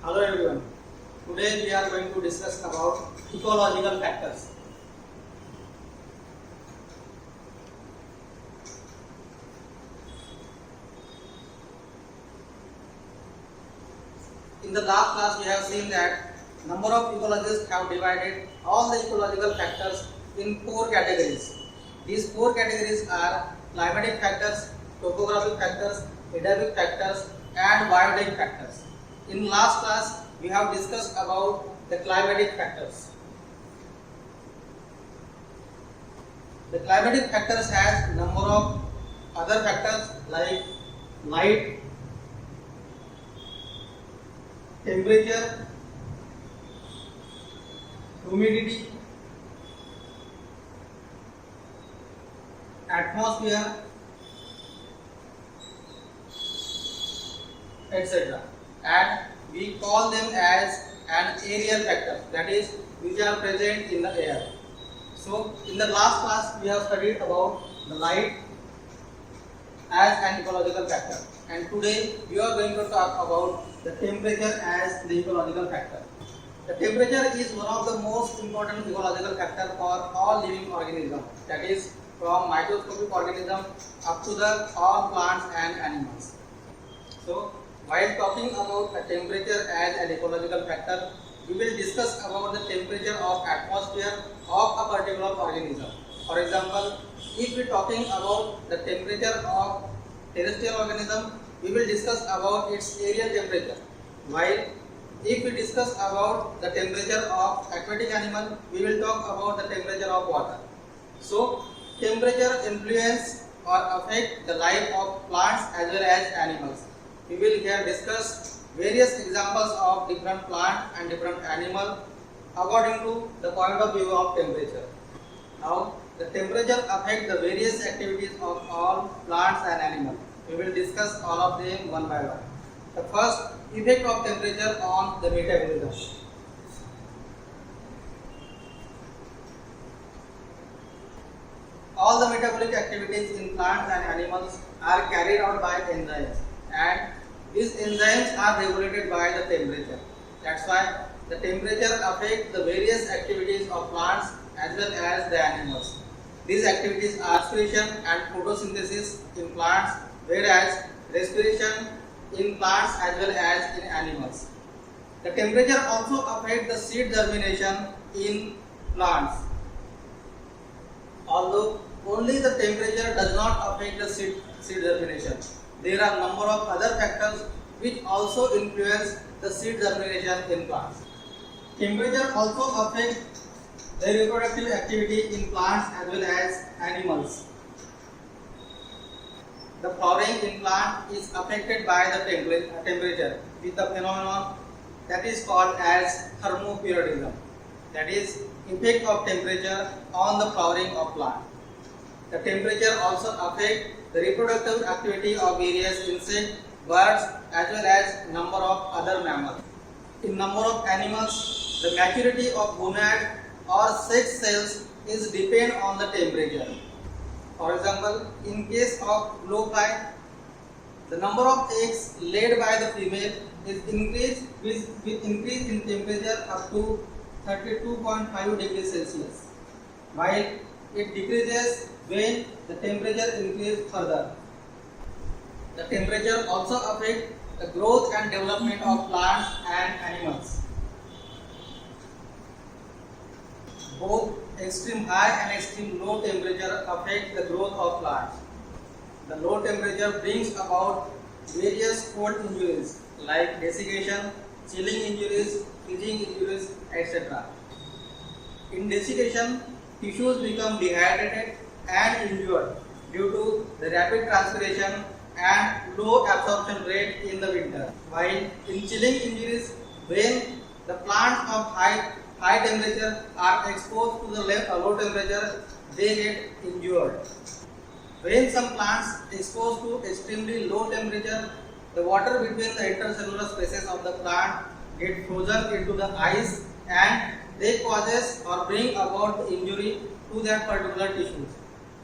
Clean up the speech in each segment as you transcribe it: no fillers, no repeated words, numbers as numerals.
Hello everyone. Today we are going to discuss about ecological factors. In the last class we have seen that number of ecologists have divided all the ecological factors in four categories. These four categories are climatic factors, topographic factors, edaphic factors and biotic factors. In last class we have discussed about the climatic factors. The climatic factors has number of other factors like light, temperature, humidity, atmosphere, etc. And we call them as an aerial factor, that is which are present in the air. So in the last class we have studied about the light as an ecological factor, and today we are going to talk about the temperature as the ecological factor. The temperature is one of the most important ecological factor for all living organisms, that is from microscopic organism up to the all plants and animals. So while talking about the temperature as an ecological factor, we will discuss about the temperature of atmosphere of a particular organism. For example, if we are talking about the temperature of terrestrial organism, we will discuss about its aerial temperature. While if we discuss about the temperature of aquatic animal, we will talk about the temperature of water. So temperature influence or affect the life of plants as well as animals. We will here discuss various examples of different plant and different animal according to the point of view of temperature. Now the temperature affects the various activities of all plants and animals. We will discuss all of them one by one. The first, effect of temperature on the metabolism. All the metabolic activities in plants and animals are carried out by enzymes, and these enzymes are regulated by the temperature. That's why the temperature affects the various activities of plants as well as the animals. These activities are respiration and photosynthesis in plants, whereas respiration in plants as well as in animals. The temperature also affects the seed germination in plants. Although only the temperature does not affect the seed germination, there are number of other factors which also influence the seed germination in plants. Temperature also affects the reproductive activity in plants as well as animals. The flowering in plant is affected by the temperature with the phenomenon that is called as thermoperiodism, that is effect of temperature on the flowering of plant. The temperature also affects the reproductive activity of various insects, birds as well as number of other mammals. In number of animals, the maturity of gonad or sex cells is depend on the temperature. For example, in case of blowfly, the number of eggs laid by the female is increased with increase in temperature up to 32.5 degrees Celsius, while it decreases when the temperature increases further. The temperature also affects the growth and development of plants and animals. Both extreme high and extreme low temperature affect the growth of plants. The low temperature brings about various cold injuries like desiccation, chilling injuries, freezing injuries, etc. In desiccation, tissues become dehydrated and injured due to the rapid transpiration and low absorption rate in the winter. While in chilling injuries, when the plants of high temperature are exposed to the low temperature, they get injured. When some plants exposed to extremely low temperature, the water between the intercellular spaces of the plant get frozen into the ice, and they causes or bring about the injury to that particular tissues.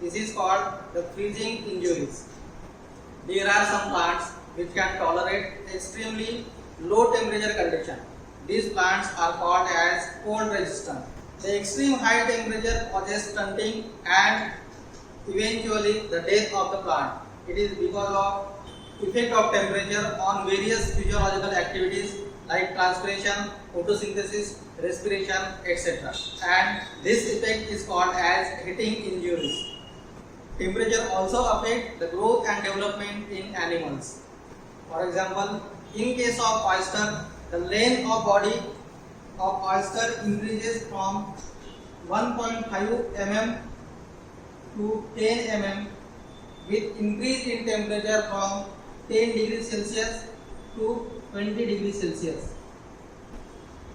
This is called the freezing injuries. There are some plants which can tolerate extremely low temperature condition. These plants are called as cold resistant. The extreme high temperature causes stunting and eventually the death of the plant. It is because of effect of temperature on various physiological activities like transpiration, photosynthesis, respiration, etc. And this effect is called as heating injuries. Temperature also affects the growth and development in animals. For example, in case of oyster, the length of body of oyster increases from 1.5 mm to 10 mm with increase in temperature from 10 degrees Celsius to 20 degrees Celsius.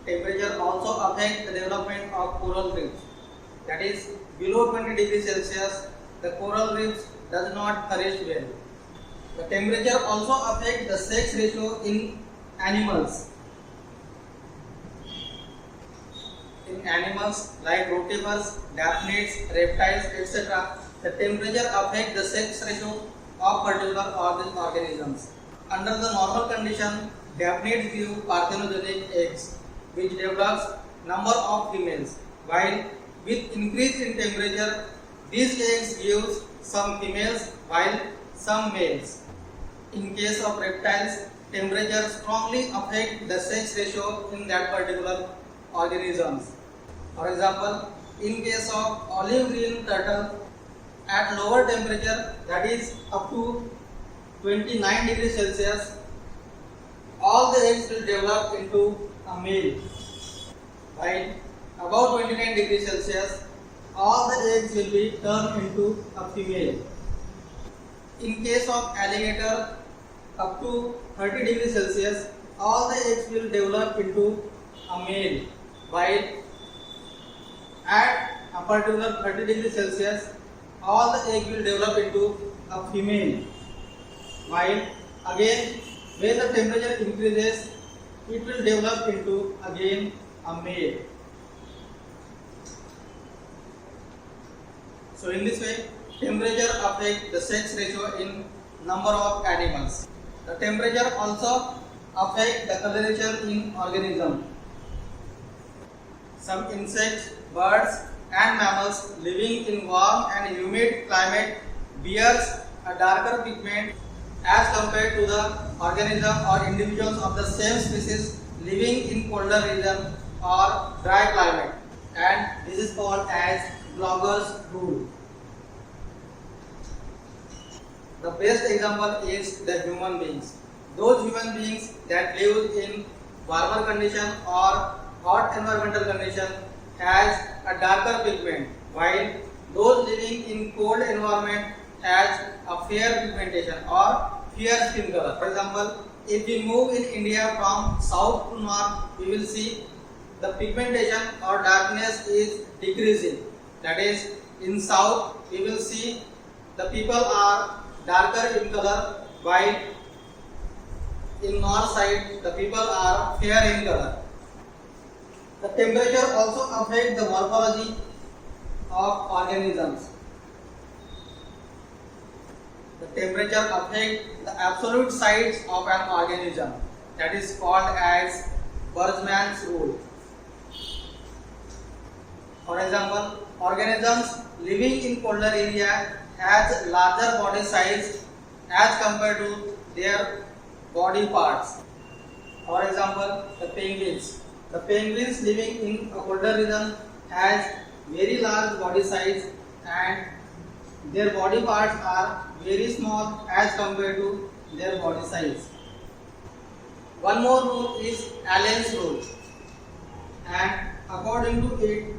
Temperature also affects the development of coral reefs. That is, below 20 degrees Celsius, the coral reefs does not flourish well. The temperature also affects the sex ratio in animals. In animals like rotifers, daphnids, reptiles, etc., the temperature affects the sex ratio of particular organisms. Under the normal condition, daphnids give parthenogenic eggs, which develops number of females, while with increase in temperature, these eggs gives some females while some males. In case of reptiles, temperature strongly affects the sex ratio in that particular organisms. For example, in case of olive green turtle, at lower temperature, that is up to 29 degrees Celsius, all the eggs will develop into a male. While above 29 degrees Celsius, all the eggs will be turned into a female. In case of alligator, up to 30 degrees Celsius, all the eggs will develop into a male. While at a particular 30 degrees Celsius, all the egg will develop into a female. While again, when the temperature increases, it will develop into again a male. So in this way, temperature affects the sex ratio in number of animals. The temperature also affects the coloration in organism. Some insects, birds and mammals living in warm and humid climate bears a darker pigment as compared to the organism or individuals of the same species living in colder region or dry climate, and this is called as Blogger's rule. The best example is the human beings. Those human beings that live in warmer condition or hot environmental condition has a darker pigment, while those living in cold environment has a fair pigmentation or fair skin color. For example, if we move in India from south to north, we will see the pigmentation or darkness is decreasing. That is, in south we will see the people are darker in color, while in north side the people are fair in color. The temperature also affects the morphology of organisms. The temperature affects the absolute size of an organism. That is called as Boltzmann's rule. For example, organisms living in colder area has larger body size as compared to their body parts. For example, the penguins. The penguins living in a colder region has very large body size and their body parts are very small as compared to their body size. One more rule is Allen's rule, and according to it,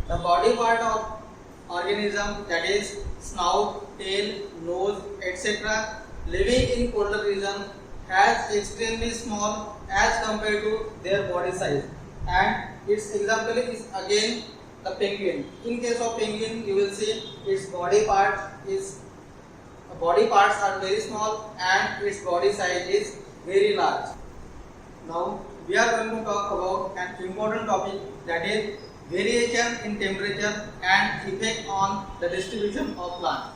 the body part of organism, that is snout, tail, nose, etc., living in colder region has extremely small as compared to their body size, and its example is again the penguin. In case of penguin, you will see its body parts are very small and its body size is very large. Now we are going to talk about an important topic, that is variation in temperature and effect on the distribution of plant.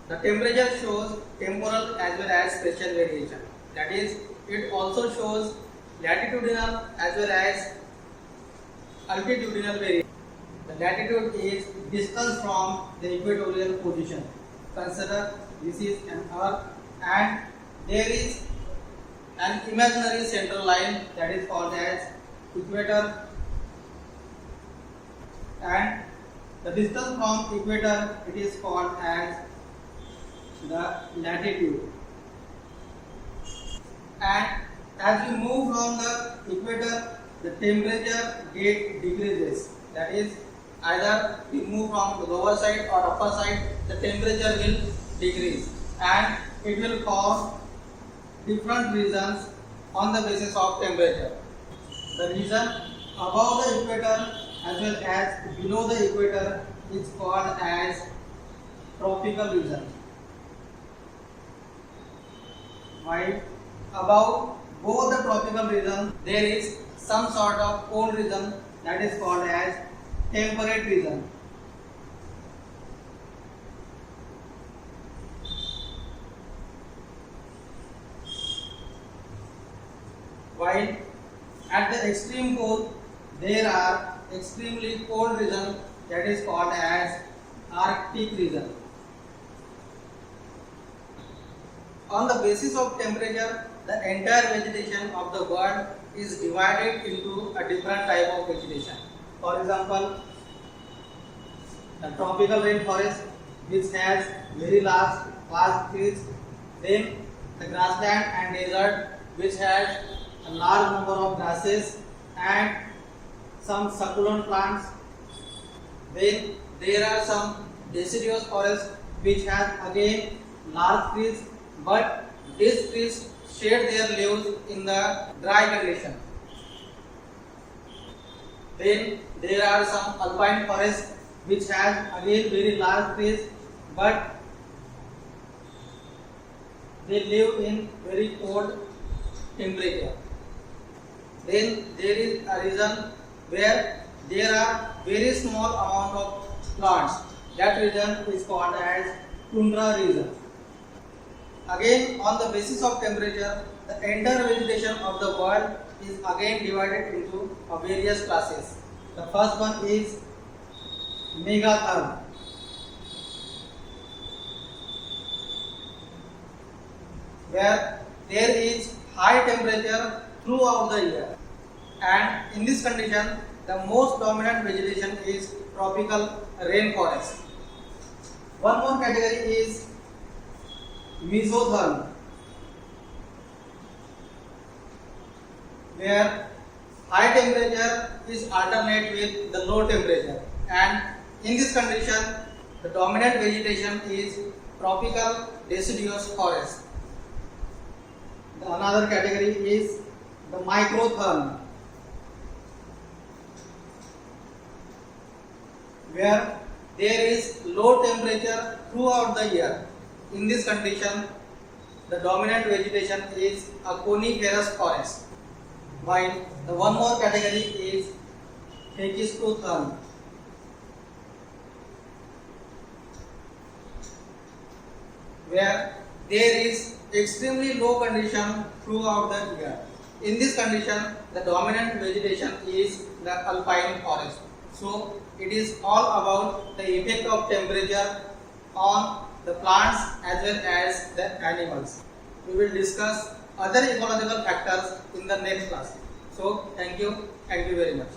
The temperature shows temporal as well as spatial variation. That is, it also shows latitudinal as well as altitudinal variation. The latitude is distance from the equatorial position. Consider this is an earth and there is an imaginary central line that is called as equator, and the distance from equator it is called as the latitude. And as we move from the equator, the temperature decreases. That is, either we move from the lower side or upper side, the temperature will decrease, and it will cause different reasons on the basis of temperature. The region above the equator as well as below the equator is called as tropical region, while above both the tropical region there is some sort of cold region that is called as temperate region. While at the extreme pole there are extremely cold region that is called as Arctic region. On the basis of temperature, the entire vegetation of the world is divided into a different type of vegetation. For example, the tropical rainforest which has very large trees, then the grassland and desert which has a large number of grasses and some succulent plants. Then there are some deciduous forests which has again large trees, but these trees shed their leaves in the dry condition. Then there are some alpine forests which has again very large trees, but they live in very cold temperature. Then there is a region where there are very small amount of plants. That region is called as tundra region. Again, on the basis of temperature, the entire vegetation of the world is again divided into various classes. The first one is megatherm, where there is high temperature throughout the year, and in this condition the most dominant vegetation is tropical rainforest. One more category is mesotherm, where high temperature is alternate with the low temperature, and in this condition the dominant vegetation is tropical deciduous forest. Another category is the microtherm, where there is low temperature throughout the year. In this condition, the dominant vegetation is a coniferous forest, while the one more category is Hegistotherm, where there is extremely low condition throughout the year. In this condition, the dominant vegetation is the alpine forest. So, it is all about the effect of temperature on the plants as well as the animals. We will discuss other ecological factors in the next class. So, thank you very much.